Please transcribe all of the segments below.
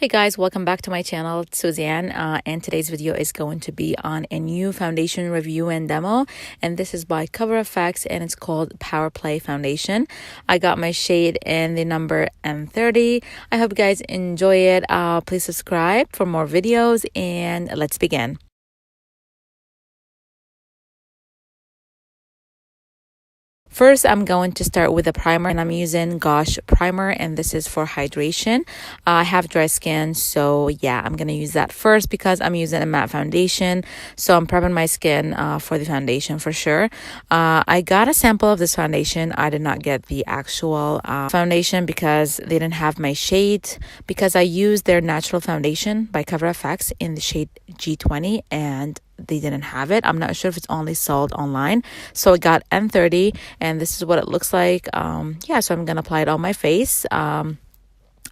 Hey guys, welcome back to my channel. It's Suzanne, and today's video is going to be on a new foundation review and demo, and this is by Cover FX and it's called Power Play Foundation. I got my shade in the number M30. I hope you guys enjoy it. Please subscribe for more videos, and let's begin. First, I'm going to start with a primer, and I'm using Gosh primer, and this is for hydration. I have dry skin, so yeah, I'm going to use that first because I'm using a matte foundation, so I'm prepping my skin for the foundation for sure. I got a sample of this foundation. I did not get the actual foundation because they didn't have my shade, because I used their natural foundation by Cover FX in the shade G20, and they didn't have it. I'm not sure if it's only sold online. So I got M30, and this is what it looks like. Yeah, so I'm gonna apply it on my face.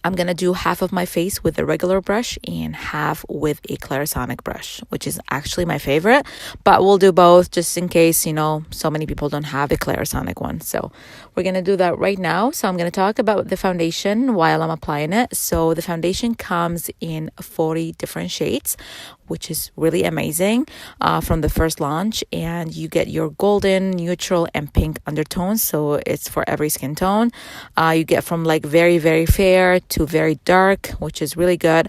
I'm gonna do half of my face with a regular brush and half with a Clarisonic brush, which is actually my favorite, but we'll do both just in case, you know, so many people don't have the Clarisonic one. So we're gonna do that right now. So I'm gonna talk about the foundation while I'm applying it. So the foundation comes in 40 different shades, which is really amazing from the first launch, and you get your golden, neutral, and pink undertones, so it's for every skin tone. You get from like very, very fair to very dark, which is really good.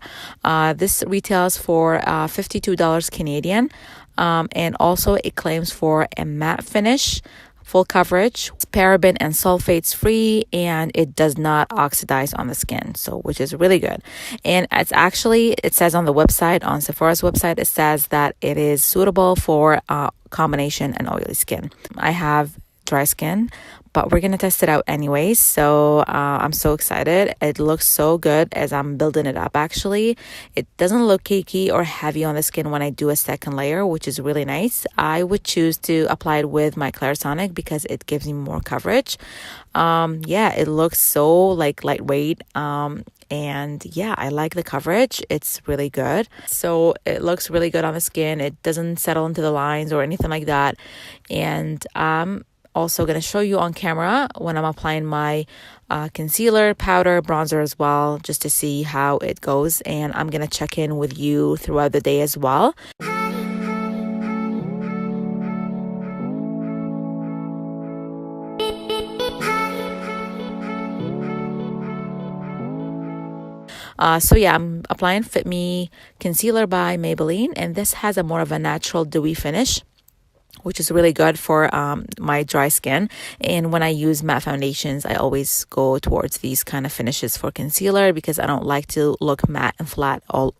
This retails for $52 Canadian, and also it claims for a matte finish, full coverage, it's paraben and sulfates free, and it does not oxidize on the skin, so which is really good. And it's actually, it says on the website, on Sephora's website, it says that it is suitable for combination and oily skin. I have dry skin, but we're gonna test it out anyways, so I'm so excited. It looks so good as I'm building it up. Actually, it doesn't look cakey or heavy on the skin when I do a second layer, which is really nice. I would choose to apply it with my Clarisonic because it gives me more coverage. Yeah, it looks so like lightweight, and yeah, I like the coverage. It's really good. So it looks really good on the skin. It doesn't settle into the lines or anything like that. And also going to show you on camera when I'm applying my concealer, powder, bronzer as well, just to see how it goes. And I'm going to check in with you throughout the day as well. So yeah, I'm applying Fit Me Concealer by Maybelline, and this has a more of a natural dewy finish, which is really good for my dry skin. And when I use matte foundations, I always go towards these kind of finishes for concealer because I don't like to look matte and flat all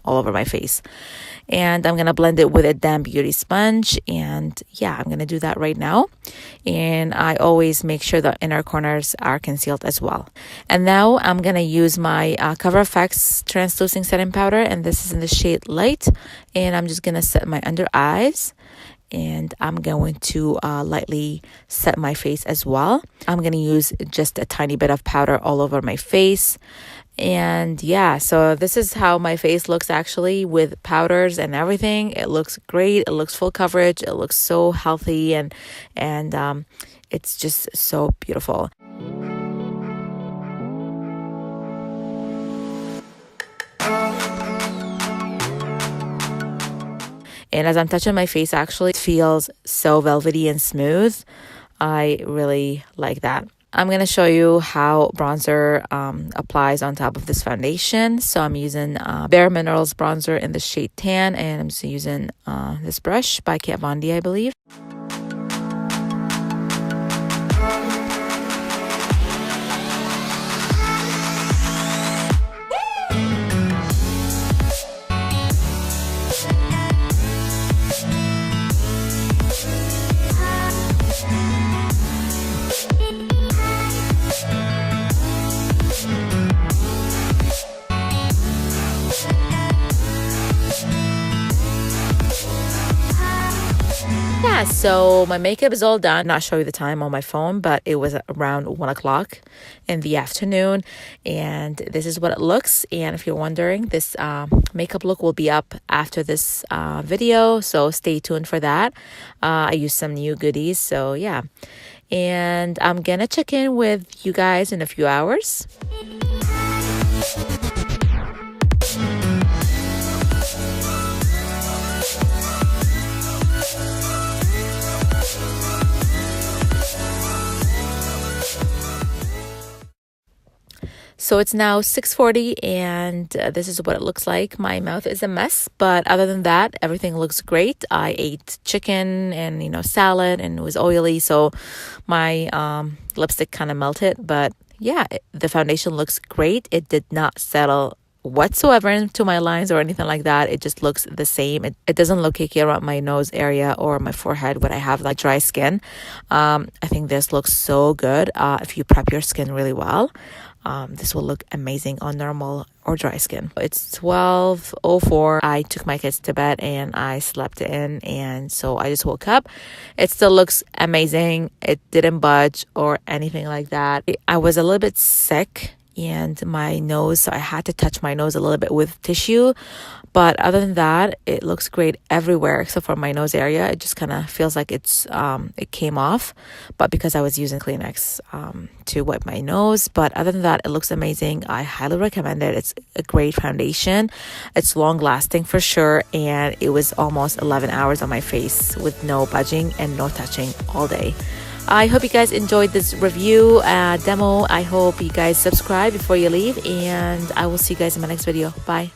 over my face. And I'm gonna blend it with a damp beauty sponge, and yeah, I'm gonna do that right now. And I always make sure the inner corners are concealed as well. And now I'm gonna use my Cover FX translucent setting powder, and this is in the shade Light, and I'm just gonna set my under eyes, and I'm going to lightly set my face as well. I'm going to use just a tiny bit of powder all over my face. And yeah, so this is how my face looks actually with powders and everything. It looks great. It looks full coverage. It looks so healthy, and it's just so beautiful. And as I'm touching my face, actually, it feels so velvety and smooth. I really like that. I'm going to show you how bronzer applies on top of this foundation. So I'm using Bare Minerals bronzer in the shade Tan, and I'm just using this brush by Kat Von D, I believe. Yeah, so my makeup is all done. Not show you the time on my phone, but it was around 1 o'clock in the afternoon, and this is what it looks. And if you're wondering, this makeup look will be up after this video, so stay tuned for that. I used some new goodies, so yeah. And I'm gonna check in with you guys in a few hours. So it's now 6:40 and this is what it looks like. My mouth is a mess, but other than that, everything looks great. I ate chicken and, salad, and it was oily, so my lipstick kind of melted. But yeah, the foundation looks great. It did not settle whatsoever into my lines or anything like that. It just looks the same. It doesn't look cakey around my nose area or my forehead when I have like dry skin. I think this looks so good if you prep your skin really well. This will look amazing on normal or dry skin. It's 12:04. I took my kids to bed and I slept in, and so I just woke up. It still looks amazing. It didn't budge or anything like that. I was a little bit sick and my nose, so I had to touch my nose a little bit with tissue, but other than that, it looks great everywhere except for my nose area. It just kind of feels like it came off, but because I was using Kleenex to wipe my nose. But other than that, it looks amazing. I highly recommend it. It's a great foundation. It's long lasting for sure, and it was almost 11 hours on my face with no budging and no touching all day. I hope you guys enjoyed this review demo. I hope you guys subscribe before you leave, and I will see you guys in my next video. Bye.